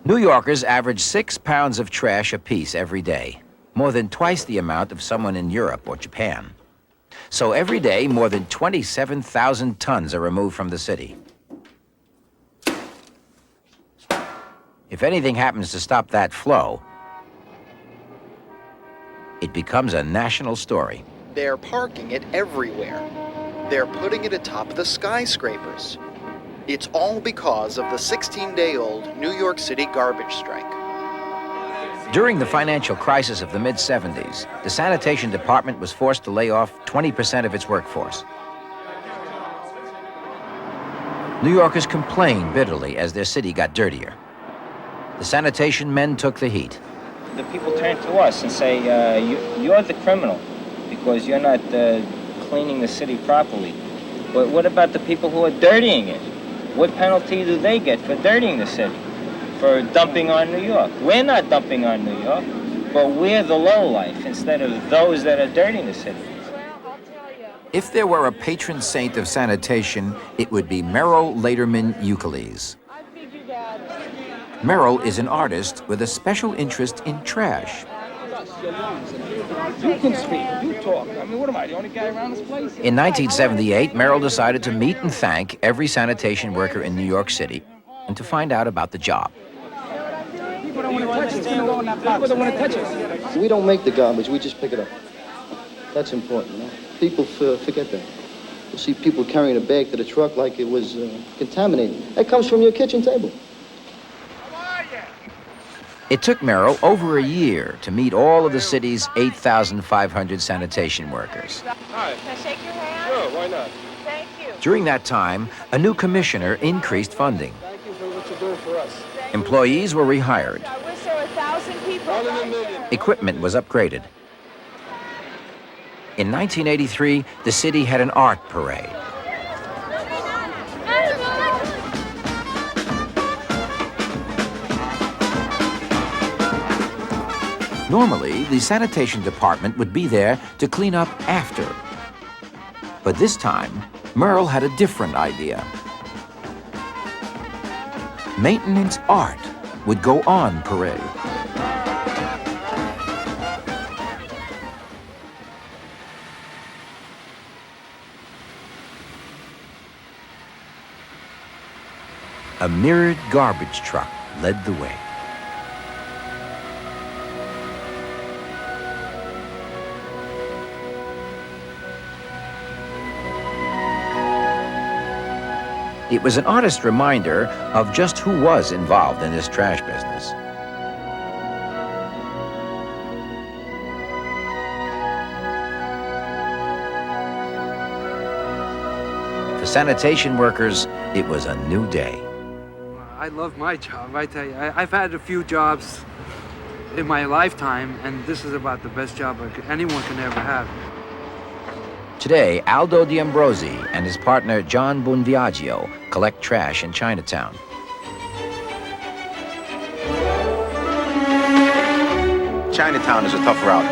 New Yorkers average 6 pounds of trash apiece every day, more than twice the amount of someone in Europe or Japan. So every day, more than 27,000 tons are removed from the city. If anything happens to stop that flow, it becomes a national story. They're parking it everywhere. They're putting it atop the skyscrapers. It's all because of the 16-day-old New York City garbage strike. During the financial crisis of the mid-70s, the sanitation department was forced to lay off 20% of its workforce. New Yorkers complained bitterly as their city got dirtier. The sanitation men took the heat. The people turn to us and say, you're the criminal because you're not cleaning the city properly. But what about the people who are dirtying it? What penalty do they get for dirtying the city, for dumping on New York? We're not dumping on New York, but we're the lowlife instead of those that are dirtying the city. If there were a patron saint of sanitation, it would be Merrill Laderman Euclides. Merrill is an artist with a special interest in trash. You can speak, you talk. I mean, what am I, the only guy around this place? In 1978, Merrill decided to meet and thank every sanitation worker in New York City and to find out about the job. People don't want to touch us. People don't want to touch us. We don't make the garbage, we just pick it up. That's important, you know? People forget that. You see people carrying a bag to the truck like it was contaminated. That comes from your kitchen table. It took Merrill over a year to meet all of the city's 8,500 sanitation workers. Hi. Can I shake your hand? Sure, why not? Thank you. During that time, a new commissioner increased funding. Thank you for what you're doing for us. Employees were rehired. I wish there were 1,000 people. One in a right million. there. Equipment was upgraded. In 1983, the city had an art parade. Normally, the sanitation department would be there to clean up after. But this time, Merrill had a different idea. Maintenance art would go on parade. A mirrored garbage truck led the way. It was an honest reminder of just who was involved in this trash business. For sanitation workers, it was a new day. I love my job, I tell you. I've had a few jobs in my lifetime, and this is about the best job anyone can ever have. Today, Aldo D'Ambrosi and his partner John Bonviaggio collect trash in Chinatown. Chinatown is a tough route.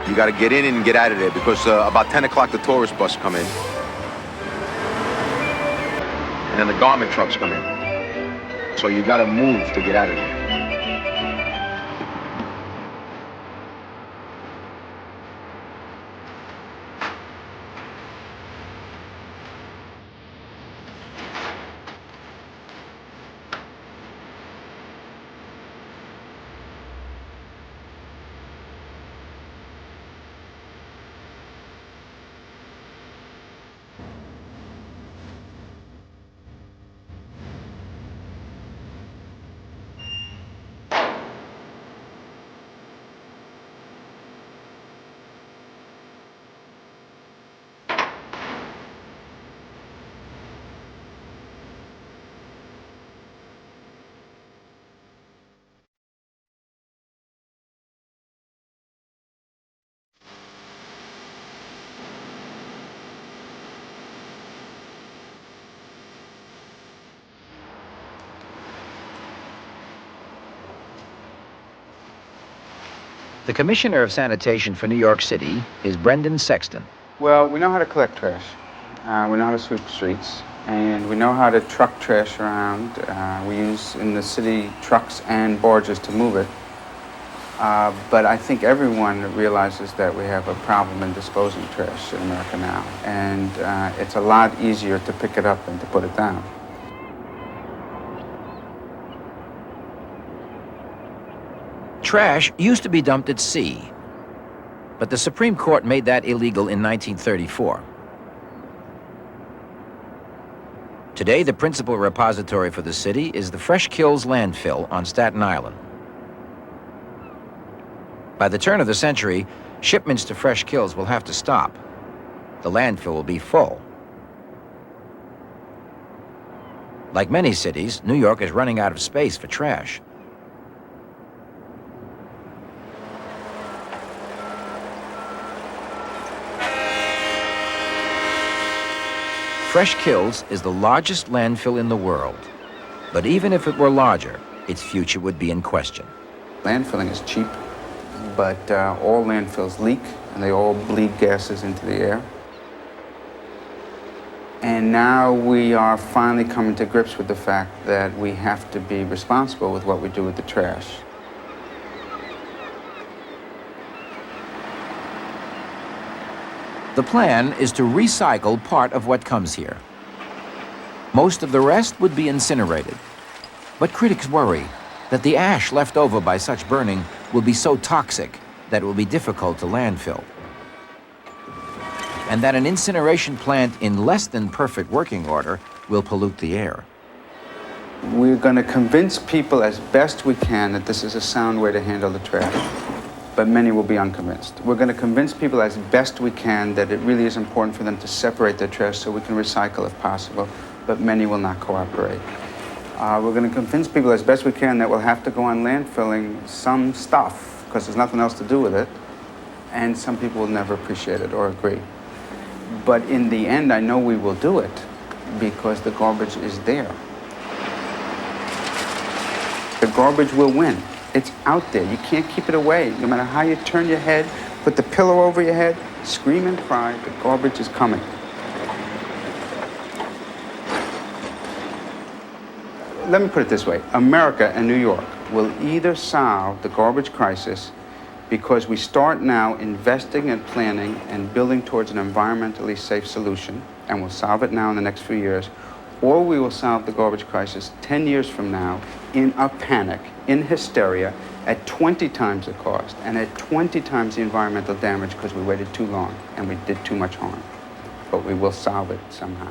You got to get in and get out of there because about 10 o'clock the tourist bus come in. And then the garment trucks come in. So you got to move to get out of there. The Commissioner of Sanitation for New York City is Brendan Sexton. Well, we know how to collect trash. We know how to sweep the streets. And we know how to truck trash around. We use in the city trucks and barges to move it. But I think everyone realizes that we have a problem in disposing trash in America now. And it's a lot easier to pick it up than to put it down. Trash used to be dumped at sea, but the Supreme Court made that illegal in 1934. Today, the principal repository for the city is the Fresh Kills landfill on Staten Island. By the turn of the century, shipments to Fresh Kills will have to stop. The landfill will be full. Like many cities, New York is running out of space for trash. Fresh Kills is the largest landfill in the world. But even if it were larger, its future would be in question. Landfilling is cheap, but all landfills leak and they all bleed gases into the air. And now we are finally coming to grips with the fact that we have to be responsible with what we do with the trash. The plan is to recycle part of what comes here. Most of the rest would be incinerated. But critics worry that the ash left over by such burning will be so toxic that it will be difficult to landfill. And that an incineration plant in less than perfect working order will pollute the air. We're going to convince people as best we can that this is a sound way to handle the trash. But many will be unconvinced. We're going to convince people as best we can that it really is important for them to separate their trash so we can recycle if possible, but many will not cooperate. We're going to convince people as best we can that we'll have to go on landfilling some stuff because there's nothing else to do with it, and some people will never appreciate it or agree. But in the end, I know we will do it because the garbage is there. The garbage will win. It's out there. You can't keep it away. No matter how you turn your head, put the pillow over your head, scream and cry, the garbage is coming. Let me put it this way. America and New York will either solve the garbage crisis because we start now investing and planning and building towards an environmentally safe solution, and we'll solve it now in the next few years, or we will solve the garbage crisis 10 years from now in a panic, in hysteria, at 20 times the cost and at 20 times the environmental damage because we waited too long and we did too much harm. But we will solve it somehow.